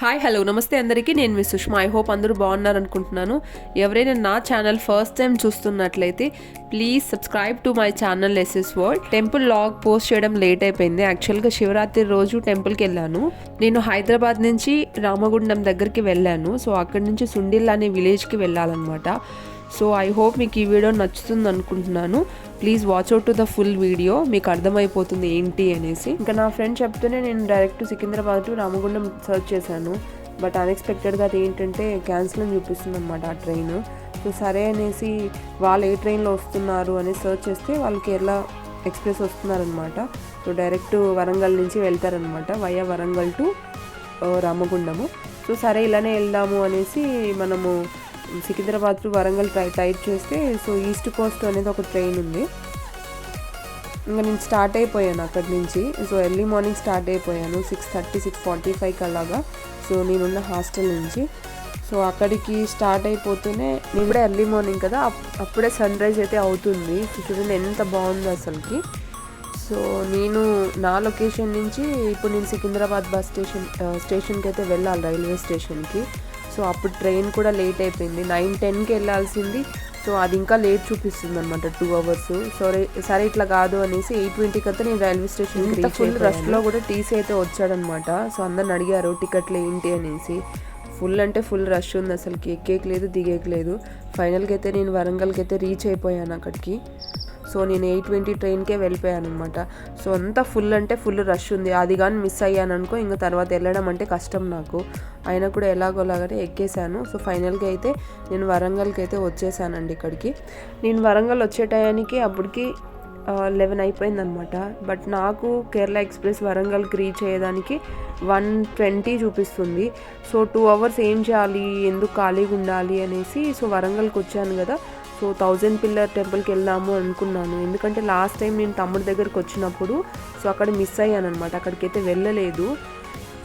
Hi hello నమస్తే అందరికీ. నేను మీ సుష్మా. ఐ హోప్ అందరూ బాగున్నారు అనుకుంటున్నాను. ఎవరైనా నా ఛానల్ ఫస్ట్ టైం చూస్తున్నట్లయితే please subscribe to my channel SS world. Temple log post చేయడం లేట్ అయిపోయింది. యాక్చువల్గా శివరాత్రి రోజు టెంపుల్కి వెళ్ళాను. నేను హైదరాబాద్ నుంచి రామగుండం దగ్గరికి వెళ్ళాను. సో అక్కడి నుంచి సుండిల్లా అనే విలేజ్కి వెళ్ళాలన్నమాట. సో ఐ హోప్ మీకు ఈ వీడియో నచ్చుతుంది అనుకుంటున్నాను. Please watch out to the full video, మీకు అర్థమైపోతుంది ఏంటి అనేసి. ఇంకా నా ఫ్రెండ్ చెప్తూనే నేను direct Secunderabad to Ramagundam search చేశాను. బట్ అన్ఎక్స్పెక్టెడ్గా అది ఏంటంటే క్యాన్సిల్ అని చూపిస్తుంది అనమాట ఆ ట్రైన్. సో సరే అనేసి వాళ్ళు ఏ ట్రైన్లో వస్తున్నారు అని సర్చ్ చేస్తే వాళ్ళు కేరళ ఎక్స్ప్రెస్ వస్తున్నారనమాట. సో డైరెక్ట్ వరంగల్ నుంచి వెళ్తారనమాట, via Warangal to Ramagundam. So సరే ఇలానే వెళ్దాము అనేసి మనము సికింద్రాబాద్ టు వరంగల్ టైప్ చేస్తే సో ఈస్ట్ కోస్ట్ అనేది ఒక ట్రైన్ ఉంది. ఇంకా నేను స్టార్ట్ అయిపోయాను అక్కడి నుంచి. సో ఎర్లీ మార్నింగ్ స్టార్ట్ అయిపోయాను 6:30 6:45 అలాగా. సో నేనున్న హాస్టల్ నుంచి. సో అక్కడికి స్టార్ట్ అయిపోతూనే నేను కూడా ఎర్లీ మార్నింగ్ కదా, అప్పుడే సన్ రైజ్ అయితే అవుతుంది. సో చూడండి ఎంత బాగుంది అసలుకి. సో నేను నా లొకేషన్ నుంచి ఇప్పుడు నేను సికింద్రాబాద్ బస్ స్టేషన్కి అయితే వెళ్ళాలి, రైల్వే స్టేషన్కి. సో అప్పుడు ట్రైన్ కూడా లేట్ అయిపోయింది. 9:10కి వెళ్ళాల్సింది. సో అది ఇంకా లేట్ చూపిస్తుంది అనమాట, 2 hours. సరే ఇట్లా కాదు అనేసి 8:20కి అయితే నేను రైల్వే స్టేషన్కి ఫుల్ రష్లో కూడా టీసీ అయితే వచ్చాడనమాట. సో అందరిని అడిగారు టికెట్లు ఏంటి అనేసి. ఫుల్ అంటే ఫుల్ రష్ ఉంది అసలుకి, ఎక్కేకి లేదు దిగేకి లేదు. ఫైనల్కి అయితే నేను వరంగల్కి అయితే రీచ్ అయిపోయాను అక్కడికి. సో నేను 8:20 ట్రైన్కే వెళ్ళిపోయాను అనమాట. సో అంతా ఫుల్ అంటే ఫుల్ రష్ ఉంది. అది కానీ మిస్ అయ్యాను అనుకో ఇంకా తర్వాత వెళ్ళడం అంటే కష్టం నాకు. అయినా కూడా ఎలాగోలాగానే ఎక్కేసాను. సో ఫైనల్గా అయితే నేను వరంగల్కి అయితే వచ్చేసానండి ఇక్కడికి. నేను వరంగల్ వచ్చే టయానికి అప్పటికి 11 అయిపోయిందనమాట. బట్ నాకు కేరళ ఎక్స్ప్రెస్ వరంగల్కి రీచ్ అయ్యేదానికి 1:20 చూపిస్తుంది. సో 2 hours ఏం చేయాలి, ఎందుకు ఖాళీగా ఉండాలి అనేసి సో వరంగల్కి వచ్చాను కదా. సో 1000 పిల్లర్ టెంపుల్కి వెళ్దాము అనుకున్నాను. ఎందుకంటే లాస్ట్ టైం నేను తమ్ముడి దగ్గరికి వచ్చినప్పుడు సో అక్కడ మిస్ అయ్యాను అనమాట, అక్కడికైతే వెళ్ళలేదు.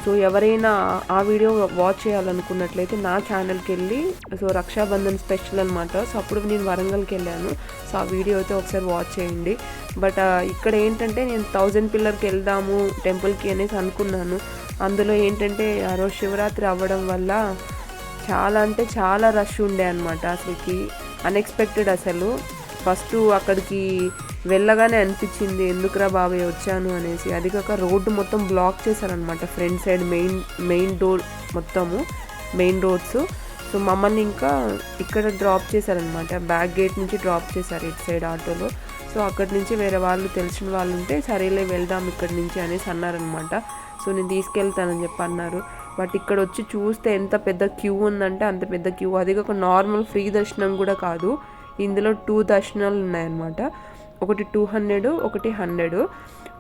సో ఎవరైనా ఆ వీడియో వాచ్ చేయాలనుకున్నట్లయితే నా ఛానల్కి వెళ్ళి, సో రక్షాబంధన్ స్పెషల్ అనమాట. సో అప్పుడు నేను వరంగల్కి వెళ్ళాను. సో ఆ వీడియో అయితే ఒకసారి వాచ్ చేయండి. బట్ ఇక్కడ ఏంటంటే నేను 1000 పిల్లర్కి వెళ్దాము టెంపుల్కి అనేసి అనుకున్నాను. అందులో ఏంటంటే ఆ రోజు శివరాత్రి అవ్వడం వల్ల చాలా అంటే చాలా రష్ ఉండే అనమాట. అసలుకి అన్ఎక్స్పెక్టెడ్. అసలు ఫస్ట్ అక్కడికి వెళ్ళగానే అనిపించింది ఎందుకురా బాబాయ్ వచ్చాను అనేసి. అది కాక రోడ్డు మొత్తం బ్లాక్ చేశారనమాట, ఫ్రంట్ సైడ్ మెయిన్ డోర్ మొత్తము మెయిన్ రోడ్స్. సో మమ్మల్ని ఇంకా ఇక్కడ డ్రాప్ చేశారనమాట, బ్యాక్ గేట్ నుంచి డ్రాప్ చేశారు ఇటు సైడ్ ఆటోలో. సో అక్కడి నుంచి వేరే వాళ్ళు తెలిసిన వాళ్ళు ఉంటే సరేలే వెళ్దాం ఇక్కడి నుంచి అనేసి అన్నారనమాట. సో నేను తీసుకెళ్తానని చెప్పి అన్నారు. బట్ ఇక్కడ వచ్చి చూస్తే ఎంత పెద్ద క్యూ ఉందంటే అంత పెద్ద క్యూ. అది ఒక నార్మల్ ఫ్రీ దర్శనం కూడా కాదు, ఇందులో 2 దర్శనాలు ఉన్నాయన్నమాట. ఒకటి 200, ఒకటి 100.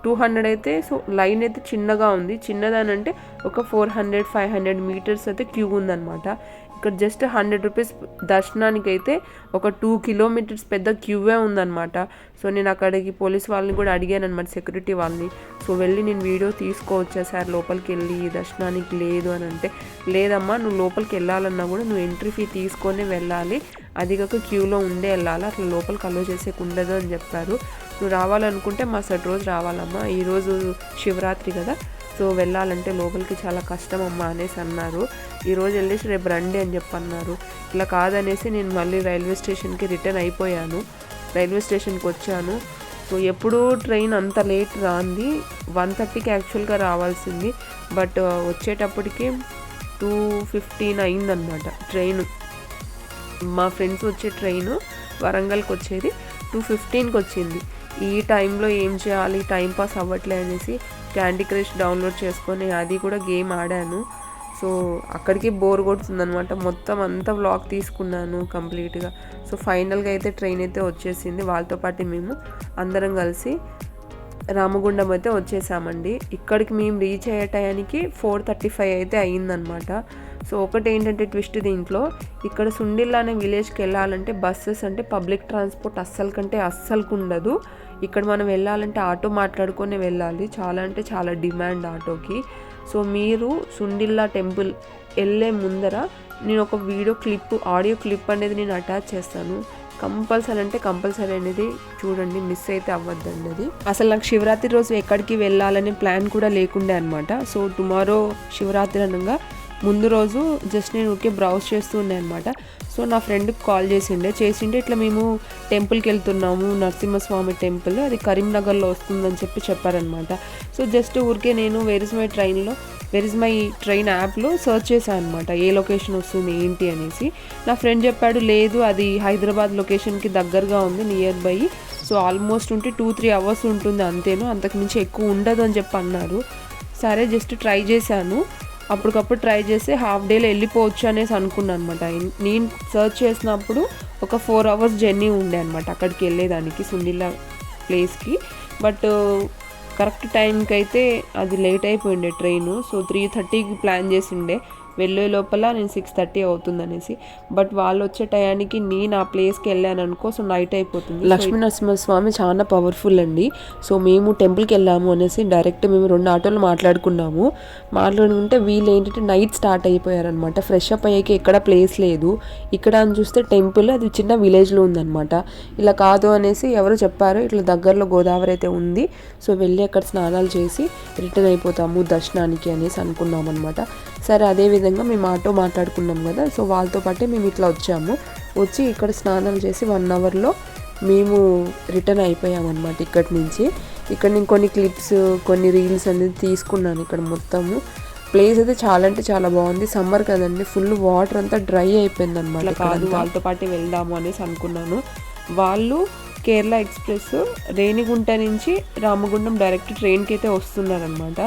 200 అయితే సో లైన్ అయితే చిన్నగా ఉంది. చిన్నదానంటే ఒక 400-500 meters అయితే క్యూ ఉందన్నమాట. ఇక్కడ జస్ట్ 100 rupees దర్శనానికి అయితే ఒక 2 kilometers పెద్ద క్యూవే ఉందన్నమాట. సో నేను అక్కడికి పోలీస్ వాళ్ళని కూడా అడిగాను అనమాట, సెక్యూరిటీ వాళ్ళని. సో వెళ్ళి నేను వీడియో తీసుకోవచ్చా సార్ లోపలికి వెళ్ళి దర్శనానికి లేదు అని అంటే, లేదమ్మా నువ్వు లోపలికి వెళ్ళాలన్నా కూడా నువ్వు ఎంట్రీ ఫీ తీసుకొని వెళ్ళాలి, అది కాక క్యూలో ఉండే వెళ్ళాలి, అట్లా లోపలికి అలో చేసేకి ఉండదు అని చెప్పారు. నువ్వు రావాలనుకుంటే మరుసటి రోజు రావాలమ్మా, ఈరోజు శివరాత్రి కదా, సో వెళ్ళాలంటే లోపలికి చాలా కష్టం అమ్మా అనేసి అన్నారు. ఈరోజు వెళ్ళేసి రేపు రండి అని చెప్పి అన్నారు. ఇలా కాదనేసి నేను మళ్ళీ రైల్వే స్టేషన్కి రిటర్న్ అయిపోయాను. రైల్వే స్టేషన్కి వచ్చాను. సో ఎప్పుడూ ట్రైన్ అంత లేట్ రాంది, 1:30కి యాక్చువల్గా రావాల్సింది. బట్ వచ్చేటప్పటికి 2:15 అయిందనమాట ట్రైన్. మా ఫ్రెండ్స్ వచ్చే ట్రైన్ వరంగల్కి వచ్చేది 2:15కి వచ్చింది. ఈ టైంలో ఏం చేయాలి, టైం పాస్ అవ్వట్లే అనేసి క్యాండీ క్రష్ డౌన్లోడ్ చేసుకొని అది కూడా గేమ్ ఆడాను. సో అక్కడికి బోర్ కొడుతుందనమాట, మొత్తం అంతా వ్లాగ్ తీసుకున్నాను కంప్లీట్గా. సో ఫైనల్గా అయితే ట్రైన్ అయితే వచ్చేసింది. వాళ్ళతో పాటు మేము అందరం కలిసి రామగుండం అయితే వచ్చేసామండి. ఇక్కడికి మేము రీచ్ అయ్యే టయానికి 4:35 అయితే అయ్యిందనమాట. సో ఒకటి ఏంటంటే ట్విస్ట్ దీంట్లో, ఇక్కడ సుండిల్లా అనే విలేజ్కి వెళ్ళాలంటే బస్సెస్ అంటే పబ్లిక్ ట్రాన్స్పోర్ట్ అస్సలుకు ఉండదు. ఇక్కడ మనం వెళ్ళాలంటే ఆటో మాట్లాడుకొని వెళ్ళాలి. చాలా అంటే చాలా డిమాండ్ ఆటోకి. సో మీరు సుండిల్లా టెంపుల్ వెళ్ళే ముందర నేను ఒక ఆడియో క్లిప్ అనేది నేను అటాచ్ చేస్తాను. కంపల్సరీ అనేది చూడండి, మిస్ అయితే అవ్వద్దండి అది. అసలు నాకు శివరాత్రి రోజు ఎక్కడికి వెళ్ళాలనే ప్లాన్ కూడా లేకుండే అనమాట. సో టుమారో శివరాత్రి అనగా ముందు రోజు జస్ట్ నేను ఊరికే బ్రౌజ్ చేస్తూ ఉండే అనమాట. సో నా ఫ్రెండ్కి కాల్ చేసిండే ఇట్లా మేము టెంపుల్కి వెళ్తున్నాము, నరసింహస్వామి టెంపుల్, అది కరీంనగర్లో వస్తుందని చెప్పారనమాట. సో జస్ట్ ఊరికే నేను వేర్ ఇస్ మై ట్రైన్ యాప్లో సెర్చ్ చేశాను అనమాట, ఏ లొకేషన్ వస్తుంది ఏంటి అనేసి. నా ఫ్రెండ్ చెప్పాడు, లేదు అది హైదరాబాద్ లొకేషన్కి దగ్గరగా ఉంది, నియర్ బై. సో ఆల్మోస్ట్ ఉంటే 2-3 అవర్స్ ఉంటుంది అంతేను, అంతకుమించి ఎక్కువ ఉండదు అని అన్నారు. సరే జస్ట్ ట్రై చేశాను, అప్పటికప్పుడు ట్రై చేసి హాఫ్ డేలో వెళ్ళిపోవచ్చు అనేసి అనుకున్నాను అనమాట. నేను సర్చ్ చేసినప్పుడు ఒక 4 అవర్స్ జర్నీ ఉండే అనమాట అక్కడికి వెళ్ళేదానికి, సుండిల్లా ప్లేస్కి. బట్ కరెక్ట్ టైంకి అయితే అది లేట్ అయిపోయిండే ట్రైను. సో 3:30కి ప్లాన్ చేసిండే, వెళ్ళే లోపల నేను 6:30 అవుతుంది అనేసి. బట్ వాళ్ళు వచ్చే టయానికి నేను ఆ ప్లేస్కి వెళ్ళాను అనుకో, సో నైట్ అయిపోతుంది. లక్ష్మీ నరసింహస్వామి చాలా పవర్ఫుల్ అండి. సో మేము టెంపుల్కి వెళ్ళాము అనేసి డైరెక్ట్ మేము 2 ఆటోలు మాట్లాడుకుంటే వీళ్ళు ఏంటంటే నైట్ స్టార్ట్ అయిపోయారనమాట. ఫ్రెష్ అప్ అయ్యాక ఎక్కడ ప్లేస్ లేదు, ఇక్కడ అని చూస్తే టెంపుల్ అది చిన్న విలేజ్లో ఉందన్నమాట. ఇలా కాదు అనేసి ఎవరు చెప్పారు, ఇట్లా దగ్గరలో గోదావరి అయితే ఉంది, సో వెళ్ళి అక్కడ స్నానాలు చేసి రిటర్న్ అయిపోతాము దర్శనానికి అనేసి అనుకున్నాం అనమాట. సరే అదేవిధంగా మేము ఆటో మాట్లాడుకున్నాం కదా, సో వాళ్ళతో పాటే మేము ఇట్లా వచ్చి ఇక్కడ స్నానాలు చేసి 1 అవర్లో మేము రిటర్న్ అయిపోయామన్నమాట ఇక్కడి నుంచి. ఇక్కడ నేను కొన్ని క్లిప్స్, కొన్ని రీల్స్ అనేది తీసుకున్నాను. ఇక్కడ మొత్తము ప్లేస్ అయితే చాలా అంటే చాలా బాగుంది. సమ్మర్ కదండి, ఫుల్ వాటర్ అంతా డ్రై అయిపోయింది అనమాట. కాదు వాళ్ళతో పాటే వెళ్దాము అనేసి అనుకున్నాను. వాళ్ళు కేరళ ఎక్స్ప్రెస్ రేణిగుంట నుంచి రామగుండం డైరెక్ట్ ట్రైన్కి అయితే వస్తున్నారనమాట.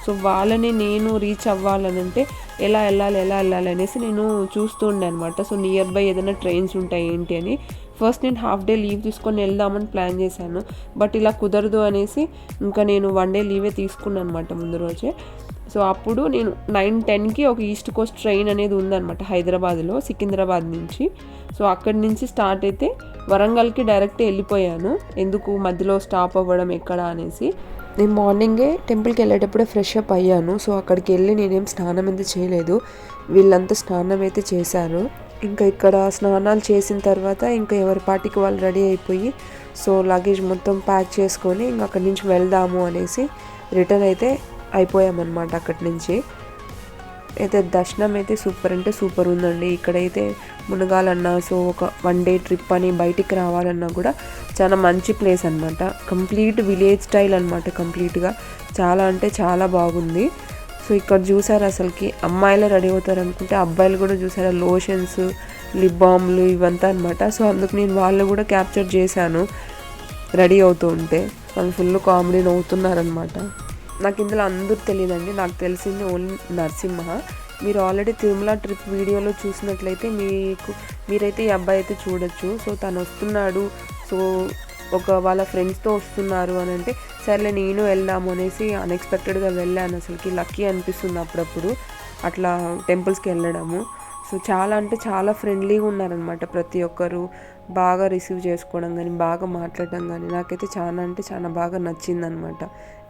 సో వాళ్ళని నేను రీచ్ అవ్వాలనంటే ఎలా వెళ్ళాలి అనేసి నేను చూస్తూ ఉండే అనమాట. సో నియర్ బై ఏదైనా ట్రైన్స్ ఉంటాయి ఏంటి అని ఫస్ట్ నేను హాఫ్ డే లీవ్ తీసుకొని వెళ్దామని ప్లాన్ చేశాను. బట్ ఇలా కుదరదు అనేసి ఇంకా నేను 1 డే లీవే తీసుకున్నాను అనమాట ముందు రోజే. సో అప్పుడు నేను 9-10కి ఒక ఈస్ట్ కోస్ట్ ట్రైన్ అనేది ఉందన్నమాట హైదరాబాద్లో, సికింద్రాబాద్ నుంచి. సో అక్కడి నుంచి స్టార్ట్ అయితే వరంగల్కి డైరెక్ట్ వెళ్ళిపోయాను, ఎందుకు మధ్యలో స్టాప్ అవ్వడం ఎక్కడ అనేసి. నేను మార్నింగే టెంపుల్కి వెళ్ళేటప్పుడే ఫ్రెష్ అప్ అయ్యాను. సో అక్కడికి వెళ్ళి నేనేం స్నానం అయితే చేయలేదు, వీళ్ళంతా స్నానం అయితే చేశారు. ఇంకా ఇక్కడ స్నానాలు చేసిన తర్వాత ఇంకా ఎవరి పాటికి వాళ్ళు రెడీ అయిపోయి సో లగేజ్ మొత్తం ప్యాక్ చేసుకొని ఇంకా అక్కడి నుంచి వెళ్దాము అనేసి రిటర్న్ అయితే అయిపోయామన్నమాట. అక్కడి నుంచి అయితే దర్శనం అయితే సూపర్ అంటే సూపర్ ఉందండి. ఇక్కడైతే మునగాలన్నా, సో ఒక 1 డే ట్రిప్ అని బయటికి రావాలన్నా కూడా చాలా మంచి ప్లేస్ అనమాట. కంప్లీట్ విలేజ్ స్టైల్ అనమాట, కంప్లీట్గా చాలా అంటే చాలా బాగుంది. సో ఇక్కడ చూసారు అసలుకి అమ్మాయిలే రెడీ అవుతారు అనుకుంటే అబ్బాయిలు కూడా చూసారా, లోషన్స్, లిప్ బామ్లు ఇవంతా అనమాట. సో అందుకు నేను వాళ్ళు కూడా క్యాప్చర్ చేశాను రెడీ అవుతూ ఉంటే. వాళ్ళు ఫుల్ కామెడీ నవ్వుతున్నారనమాట. నాకు ఇందులో అందరూ తెలియదండి, నాకు తెలిసింది ఓన్లీ నరసింహ. మీరు ఆల్రెడీ తిరుమల ట్రిప్ వీడియోలో చూసినట్లయితే మీరైతే ఈ అబ్బాయి అయితే చూడొచ్చు. సో తను వస్తున్నాడు, సో వాళ్ళ ఫ్రెండ్స్తో వస్తున్నారు అని అంటే సర్లే నేను వెళ్దాము అనేసి అన్ఎక్స్పెక్టెడ్గా వెళ్ళాను. అసలుకి లక్కీ అనిపిస్తుంది అప్పుడప్పుడు అట్లా టెంపుల్స్కి వెళ్ళడము. సో చాలా అంటే చాలా ఫ్రెండ్లీగా ఉన్నారనమాట ప్రతి ఒక్కరు, బాగా రిసీవ్ చేసుకోవడం కానీ బాగా మాట్లాడడం కానీ నాకైతే చాలా అంటే చాలా బాగా నచ్చిందనమాట.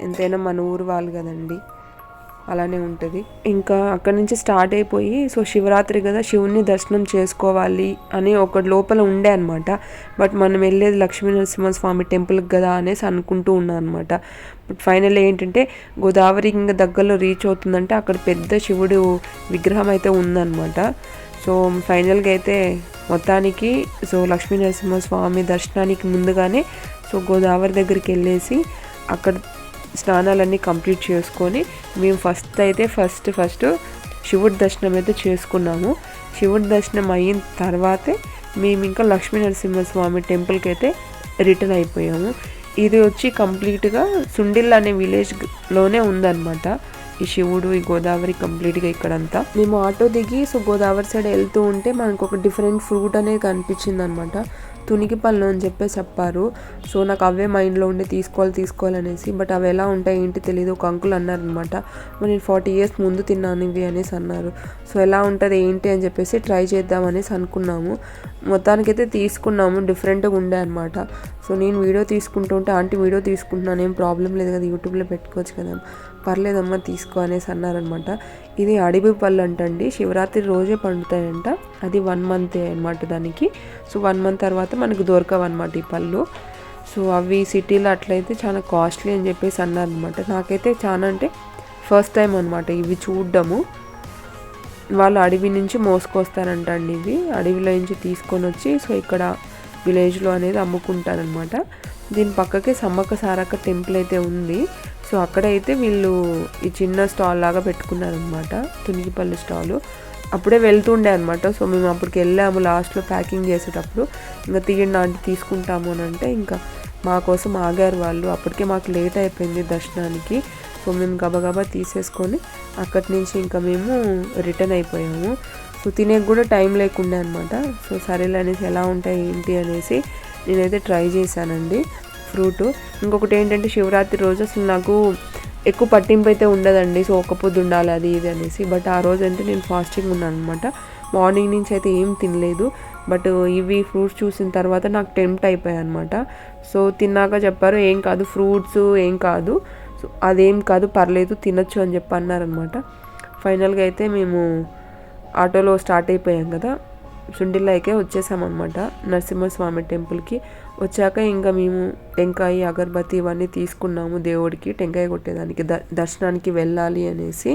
ఎంతైనా మన ఊరు వాళ్ళు కదండి, అలానే ఉంటుంది. ఇంకా అక్కడి నుంచి స్టార్ట్ అయిపోయి సో శివరాత్రి కదా, శివుని దర్శనం చేసుకోవాలి అని ఒక లోపల ఉండే అనమాట. బట్ మనం వెళ్ళేది లక్ష్మీ నరసింహస్వామి టెంపుల్కి కదా అనేసి అనుకుంటూ ఉన్నాను అనమాట. బట్ ఫైనల్ ఏంటంటే గోదావరి ఇంకా దగ్గరలో రీచ్ అవుతుందంటే అక్కడ పెద్ద శివుడు విగ్రహం అయితే ఉందన్నమాట. సో ఫైనల్గా అయితే మొత్తానికి సో లక్ష్మీ నరసింహస్వామి దర్శనానికి ముందుగానే సో గోదావరి దగ్గరికి వెళ్ళేసి అక్కడ స్నానాలన్నీ కంప్లీట్ చేసుకొని మేము ఫస్ట్ శివుడి దర్శనం అయితే చేసుకున్నాము. శివుడి దర్శనం అయిన తర్వాతే మేము ఇంకా లక్ష్మీ నరసింహస్వామి టెంపుల్కి అయితే రిటర్న్ అయిపోయాము. ఇది వచ్చి కంప్లీట్గా సుండిల్ అనే విలేజ్లోనే ఉందన్నమాట ఈ శివుడు, ఈ గోదావరి కంప్లీట్గా ఇక్కడంతా. మేము ఆటో దిగి సో గోదావరి సైడ్ వెళ్తూ ఉంటే మనకు ఒక డిఫరెంట్ ఫ్రూట్ అనేది కనిపించింది అనమాట. తునికి పళ్ళు అని చెప్పారు. సో నాకు అవే మైండ్లో ఉండి తీసుకోవాలనేసి. బట్ అవి ఎలా ఉంటాయి ఏంటి తెలియదు. ఒక అంకుల్ అన్నారనమాట, నేను 40 years ముందు తిన్నాను ఇవి అనేసి అన్నారు. సో ఎలా ఉంటుంది ఏంటి అని చెప్పేసి ట్రై చేద్దామనేసి అనుకున్నాము. మొత్తానికైతే తీసుకున్నాము, డిఫరెంట్గా ఉండే అనమాట. సో నేను వీడియో తీసుకుంటూ ఉంటే ఆంటీ వీడియో తీసుకుంటున్నాను, ఏం ప్రాబ్లం లేదు కదా, యూట్యూబ్లో పెట్టుకోవచ్చు కదా, పర్లేదమ్మా తీసుకో అనేసి అన్నారనమాట. ఇది అడవి పళ్ళు అంటండి, శివరాత్రి రోజే పండుతాయంట. అది 1 month అనమాట దానికి. సో 1 month తర్వాత మనకు దొరకవు అనమాట ఈ పళ్ళు. సో అవి సిటీలో అట్లయితే చాలా కాస్ట్లీ అని చెప్పేసి అన్నారనమాట. నాకైతే చాలా అంటే ఫస్ట్ టైం అనమాట ఇవి చూడడము. వాళ్ళు అడవి నుంచి మోసుకొస్తారంట అండి. ఇవి అడవిలో నుంచి తీసుకొని వచ్చి సో ఇక్కడ విలేజ్లో అనేది అమ్ముకుంటారనమాట. దీని పక్కకే సమ్మక్క సారక్క టెంపుల్ అయితే ఉంది. సో అక్కడైతే వీళ్ళు ఈ చిన్న స్టాల్ లాగా పెట్టుకున్నారనమాట, తునిగిపల్లి స్టాలు. అప్పుడే వెళ్తుండే అనమాట. సో మేము అప్పటికి వెళ్ళాము లాస్ట్లో ప్యాకింగ్ చేసేటప్పుడు. ఇంకా తీయండి ఆంటీ తీసుకుంటాము అని అంటే ఇంకా మా కోసం ఆగారు వాళ్ళు. అప్పటికే మాకు లేట్ అయిపోయింది దర్శనానికి. సో మేము గబగబా తీసేసుకొని అక్కడి నుంచి ఇంకా మేము రిటర్న్ అయిపోయాము. సో తినేకి కూడా టైం లేకుండే అనమాట. సో సరేలే అనేసి ఎలా ఉంటాయి ఏంటి అనేసి నేనైతే ట్రై చేశానండి ఫ్రూట్. ఇంకొకటి ఏంటంటే శివరాత్రి రోజు అసలు నాకు ఎక్కువ పట్టింపు అయితే ఉండదండి. సో ఒక పొద్దు ఉండాలి అది ఇది అనేసి. బట్ ఆ రోజు అంటే నేను ఫాస్టింగ్ ఉన్నాను అనమాట. మార్నింగ్ నుంచి అయితే ఏం తినలేదు. బట్ ఇవి ఫ్రూట్స్ చూసిన తర్వాత నాకు టెంప్ట్ అయిపోయాయి అనమాట. సో తిన్నాక చెప్పారు ఏం కాదు ఫ్రూట్స్ ఏం కాదు, సో అదేం కాదు పర్లేదు తినొచ్చు అని చెప్పి అన్నారనమాట. ఫైనల్గా అయితే మేము ఆటోలో స్టార్ట్ అయిపోయాం కదా, సుండిల్లాకే వచ్చేసామన్నమాట నరసింహస్వామి టెంపుల్కి. వచ్చాక ఇంకా మేము టెంకాయ అగరబత్తి ఇవన్నీ తీసుకున్నాము దేవుడికి టెంకాయ కొట్టేదానికి, దర్శనానికి వెళ్ళాలి అనేసి.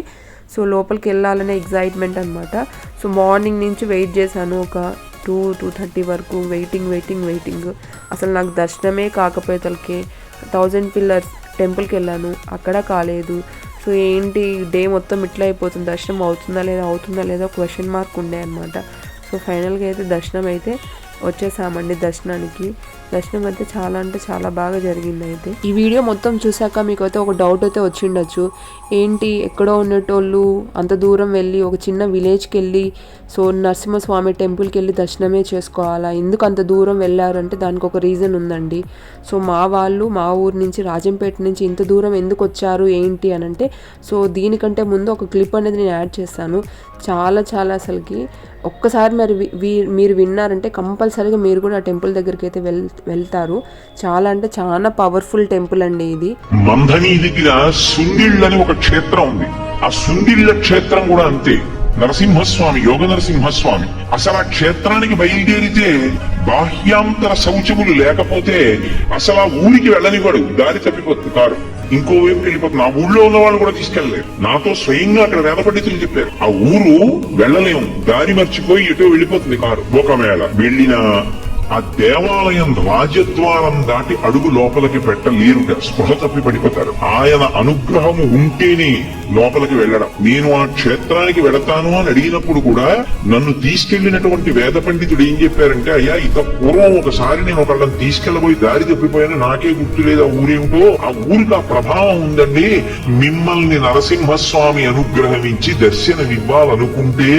సో లోపలికి వెళ్ళాలనే ఎగ్జైట్మెంట్ అనమాట. సో మార్నింగ్ నుంచి వెయిట్ చేశాను ఒక 2-2:30 వరకు వెయిటింగ్. అసలు నాకు దర్శనమే కాకపోయేతలకి 1000 పిల్లర్స్ టెంపుల్కి వెళ్ళాను, అక్కడ కాలేదు. సో ఏంటి డే మొత్తం ఇట్లా అయిపోతుంది, దర్శనం అవుతుందా లేదా క్వశ్చన్ మార్క్ ఉండే అనమాట. సో ఫైనల్గా అయితే దర్శనం అయితే వచ్చేసామండి. దర్శనం అయితే చాలా అంటే చాలా బాగా జరిగింది. అయితే ఈ వీడియో మొత్తం చూసాక మీకు అయితే ఒక డౌట్ అయితే వచ్చిండొచ్చు, ఏంటి ఎక్కడో ఉండేటోళ్ళు అంత దూరం వెళ్ళి ఒక చిన్న విలేజ్కి వెళ్ళి సో నరసింహస్వామి టెంపుల్కి వెళ్ళి దర్శనమే చేసుకోవాలా, ఎందుకు అంత దూరం వెళ్ళారంటే దానికి ఒక రీజన్ ఉందండి. సో మా ఊరు నుంచి రాజంపేట నుంచి ఇంత దూరం ఎందుకు వచ్చారు ఏంటి అని అంటే, సో దీనికంటే ముందు ఒక క్లిప్ అనేది నేను యాడ్ చేస్తాను. చాలా అసలుకి ఒక్కసారి మరి మీరు విన్నారంటే కంపల్సరీగా మీరు కూడా ఆ టెంపుల్ దగ్గరికి అయితే వెళ్తారు. చాలా అంటే చాలా పవర్ఫుల్ టెంపుల్ అండి ఇది. మంధని దగ్గర సుండిళ్ళని ఒక క్షేత్రం ఉంది. ఆ సుండిళ్ళ క్షేత్రం కూడా అంతే, నరసింహస్వామి యోగ నరసింహస్వామి. అసలు ఆ క్షేత్రానికి బయలుదేరితే బాహ్యాంతర శౌచములు లేకపోతే అసలు ఆ ఊరికి వెళ్ళనివాడు, దారి తప్పిపోతుంది కారు, ఇంకోవైపు వెళ్ళిపోతుంది. ఆ ఊళ్ళో ఉన్న వాళ్ళు కూడా తీసుకెళ్లలేరు. నాతో స్వయంగా అక్కడ వేద పండితులు చెప్పారు, ఆ ఊరు వెళ్ళలేము, దారి మర్చిపోయి ఎటో వెళ్ళిపోతుంది కారు. ఒకవేళ వెళ్ళిన ఆ దేవాలయం రాజద్వారం దాటి అడుగు లోపలికి పెట్టలేరుట, స్పృహ తప్పి పడిపోతారు. ఆయన అనుగ్రహము ఉంటేనే లోపలికి వెళ్ళడం. నేను ఆ క్షేత్రానికి వెళతాను అని అడిగినప్పుడు కూడా నన్ను తీసుకెళ్లినటువంటి వేద పండితుడు ఏం చెప్పారంటే, అయ్యా ఇంత పూర్వం ఒకసారి నేను ఒకళ్ళని తీసుకెళ్లబోయి దారి తప్పిపోయాను, నాకే గుర్తు లేదు ఆ ఊరేమిటో, ఆ ఊరికి ఆ ప్రభావం ఉందండి, మిమ్మల్ని నరసింహస్వామి అనుగ్రహించి దర్శనమివ్వాలనుకుంటే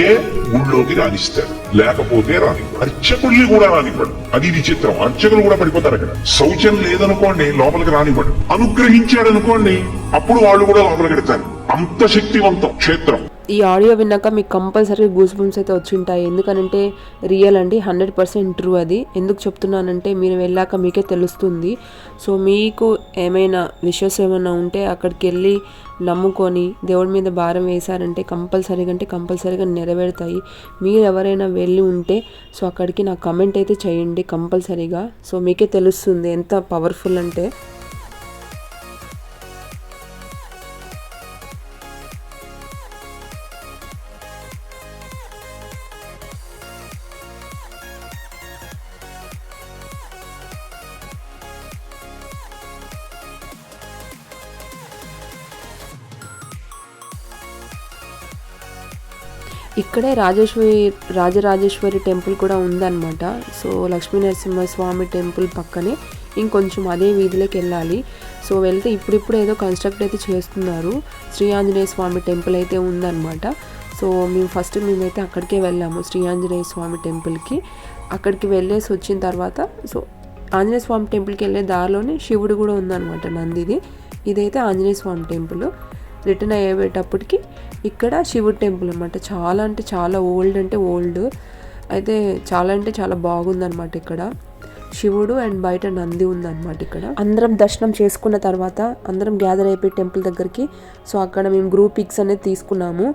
ఊళ్ళోకి రాణిస్తారు, లేకపోతే రానివ్వడు. అర్చకుల్ని కూడా రానివ్వడు. అది విచిత్రం. అర్చకులు కూడా పడిపోతారు అక్కడ. శౌచం లేదనుకోండి లోపలికి రానివ్వడు. అనుగ్రహించాడు అనుకోండి అప్పుడు వాళ్ళు కూడా లోపలికి వెళ్తారు. అంత శక్తివంతం క్షేత్రం. ఈ ఆడియో విన్నాక మీకు కంపల్సరీ గూస్ బంప్స్ అయితే వచ్చింటాయి. ఎందుకనంటే రియల్ అండి, 100% ట్రూ. అది ఎందుకు చెప్తున్నానంటే మీరు వెళ్ళాక మీకే తెలుస్తుంది. సో మీకు ఏమైనా విషయస్ ఏమైనా ఉంటే అక్కడికి వెళ్ళి నమ్ముకొని దేవుడి మీద భారం వేశారంటే కంపల్సరీగా నెరవేరుతాయి. మీరు ఎవరైనా వెళ్ళి ఉంటే సో అక్కడికి నాకు కమెంట్ అయితే చేయండి కంపల్సరీగా. సో మీకే తెలుస్తుంది ఎంత పవర్ఫుల్ అంటే. ఇక్కడే రాజరాజేశ్వరి టెంపుల్ కూడా ఉందన్నమాట. సో లక్ష్మీ నరసింహస్వామి టెంపుల్ పక్కనే ఇంకొంచెం అదే వీధిలోకి వెళ్ళాలి. సో వెళ్తే ఇప్పుడు ఏదో కన్స్ట్రక్ట్ అయితే చేస్తున్నారు. శ్రీ ఆంజనేయ స్వామి టెంపుల్ అయితే ఉందన్నమాట. సో మేమైతే అక్కడికే వెళ్ళాము, శ్రీ ఆంజనేయ స్వామి టెంపుల్కి. అక్కడికి వెళ్ళేసి వచ్చిన తర్వాత సో ఆంజనేయ స్వామి టెంపుల్కి వెళ్ళే దారిలోనే శివుడు కూడా ఉందన్నమాట, నందిది. ఇదైతే ఆంజనేయ స్వామి టెంపుల్. రిటర్న్ అయ్యేటప్పటికి ఇక్కడ శివుడు టెంపుల్ అనమాట. చాలా ఓల్డ్ అయితే చాలా బాగుందన్నమాట. ఇక్కడ శివుడు అండ్ బయట నంది ఉందన్నమాట. ఇక్కడ అందరం దర్శనం చేసుకున్న తర్వాత అందరం గ్యాదర్ అయిపోయి టెంపుల్ దగ్గరికి. సో అక్కడ మేము గ్రూప్ పిక్స్ అనేది తీసుకున్నాము.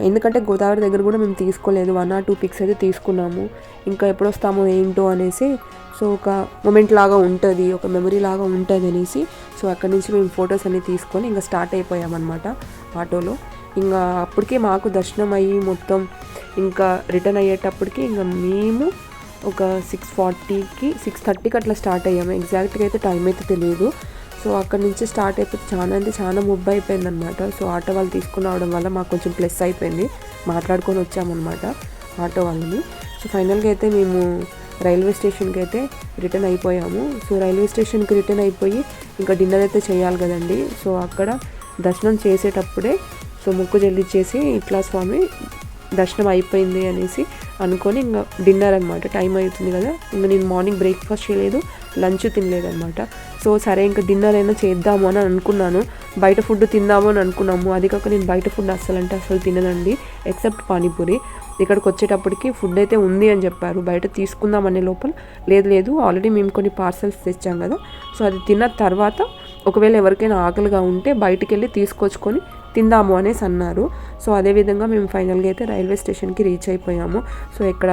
ఎందుకంటే గోదావరి దగ్గర కూడా మేము తీసుకోలేదు, 1 or 2 పిక్స్ అయితే తీసుకున్నాము. ఇంకా ఎప్పుడు వస్తామో ఏంటో అనేసి, సో ఒక మూమెంట్ లాగా ఉంటుంది, ఒక మెమరీ లాగా ఉంటుంది అనేసి సో అక్కడి నుంచి మేము ఫొటోస్ అన్ని తీసుకొని ఇంకా స్టార్ట్ అయిపోయామన్నమాట ఆటోలో. ఇంకా అప్పటికే మాకు దర్శనం అయ్యి మొత్తం ఇంకా రిటర్న్ అయ్యేటప్పటికి ఇంకా మేము ఒక 6:40కి 6:30కి అట్లా స్టార్ట్ అయ్యాము. ఎగ్జాక్ట్గా అయితే టైం అయితే తెలియదు. సో అక్కడ నుంచి స్టార్ట్ అయిపోతే చాలా ముబ్బు అయిపోయింది అనమాట. సో ఆటో వాళ్ళు తీసుకుని రావడం వల్ల మాకు కొంచెం ప్లస్ అయిపోయింది. మాట్లాడుకొని వచ్చామన్నమాట ఆటో వాళ్ళని. సో ఫైనల్గా అయితే మేము రైల్వే స్టేషన్కి అయితే రిటర్న్ అయిపోయాము. సో రైల్వే స్టేషన్కి రిటర్న్ అయిపోయి ఇంకా డిన్నర్ అయితే చేయాలి కదండి. సో అక్కడ దర్శనం చేసేటప్పుడే సో మొక్కు చెల్లించేసి ఇట్లా స్వామి దర్శనం అయిపోయింది అనేసి అనుకొని ఇంకా డిన్నర్ అనమాట. టైం అవుతుంది కదా, ఇంకా నేను మార్నింగ్ బ్రేక్ఫాస్ట్ చేయలేదు, లంచ్ తినలేదు అనమాట. సో సరే ఇంకా డిన్నర్ అయినా చేద్దాము అని అనుకున్నాను. బయట ఫుడ్ తిందాము అని అనుకున్నాము. అది కాక నేను బయట ఫుడ్ అస్సలు తిననండి, ఎక్సెప్ట్ పానీపూరి. ఇక్కడికి వచ్చేటప్పటికి ఫుడ్ అయితే ఉంది అని చెప్పారు. బయట తీసుకుందాం అనే లోపల లేదు ఆల్రెడీ మేము కొన్ని పార్సల్స్ తెచ్చాం కదా, సో అది తిన్న తర్వాత ఒకవేళ ఎవరికైనా ఆకలిగా ఉంటే బయటికి వెళ్ళి తీసుకొచ్చుకొని తిందాము అనేసి అన్నారు. సో అదేవిధంగా మేము ఫైనల్గా అయితే రైల్వే స్టేషన్కి రీచ్ అయిపోయాము. సో ఇక్కడ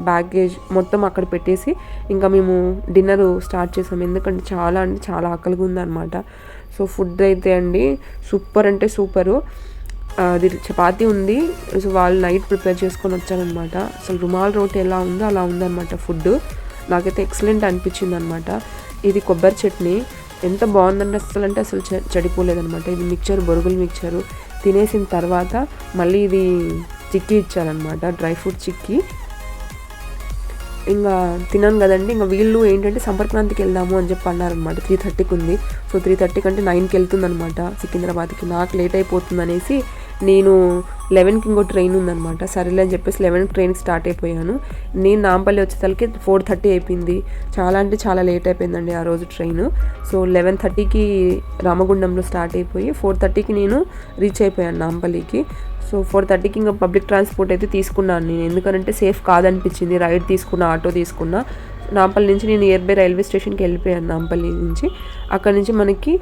బ్యాగేజ్ మొత్తం అక్కడ పెట్టేసి ఇంకా మేము డిన్నర్ స్టార్ట్ చేసాము. ఎందుకంటే చాలా ఆకలిగా ఉందన్నమాట. సో ఫుడ్ అయితే అండి సూపర్ అంటే సూపరు. అది చపాతీ ఉంది. సో వాళ్ళు నైట్ ప్రిపేర్ చేసుకొని వచ్చారనమాట. అసలు రుమాల్ రోటీ ఎలా ఉందో అలా ఉందన్నమాట ఫుడ్. నాకైతే ఎక్సలెంట్ అనిపించింది అనమాట. ఇది కొబ్బరి చట్నీ ఎంత బాగుందంటే అసలు చెడిపోలేదనమాట. ఇది మిక్చర్, బొరుగుల మిక్చరు తినేసిన తర్వాత మళ్ళీ ఇది చిక్కీ ఇచ్చారనమాట, డ్రై ఫ్రూట్ చిక్కీ. ఇంకా తిన్నాను కదండి. ఇంకా వీళ్ళు ఏంటంటే సంపర్క్రాంతికి వెళ్దాము అని చెప్పి అన్నారనమాట. 3:30కి ఉంది. సో 3:30 కంటే 9కి వెళ్తుందనమాట సికింద్రాబాద్కి. నాకు లేట్ అయిపోతుంది అనేసి నేను 11కి ఇంకో ట్రైన్ ఉందనమాట. సరేలే అని చెప్పేసి 11కి ట్రైన్కి స్టార్ట్ అయిపోయాను. నేను నాంపల్లి వచ్చేసరికి 4:30 అయిపోయింది. చాలా లేట్ అయిపోయిందండి ఆ రోజు ట్రైన్. సో 11:30కి రామగుండంలో స్టార్ట్ అయిపోయి 4:30కి నేను రీచ్ అయిపోయాను నాంపల్లికి. సో 4:30కి ఇంకా పబ్లిక్ ట్రాన్స్పోర్ట్ అయితే తీసుకున్నాను నేను, ఎందుకంటే సేఫ్ కాదనిపించింది. రైడ్ తీసుకున్నా, ఆటో తీసుకున్నా. నాంపల్లి నుంచి నేను నియర్ బై రైల్వే స్టేషన్కి వెళ్ళిపోయాను. నాంపల్లి నుంచి అక్కడ నుంచి మనకి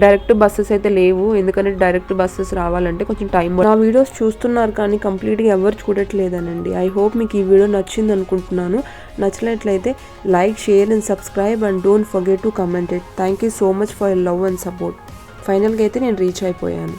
డైరెక్ట్ బస్సెస్ అయితే లేవు, ఎందుకంటే డైరెక్ట్ బస్సెస్ రావాలంటే కొంచెం టైం. నా వీడియోస్ చూస్తున్నారు కానీ కంప్లీట్గా ఎవరు చూడట్లేదనండి. ఐ హోప్ మీకు ఈ వీడియో నచ్చింది అనుకుంటున్నాను. నచ్చినట్లయితే like, share and subscribe and don't forget to comment it. Thank you so much for your love and support. ఫైనల్గా అయితే నేను రీచ్ అయిపోయాను.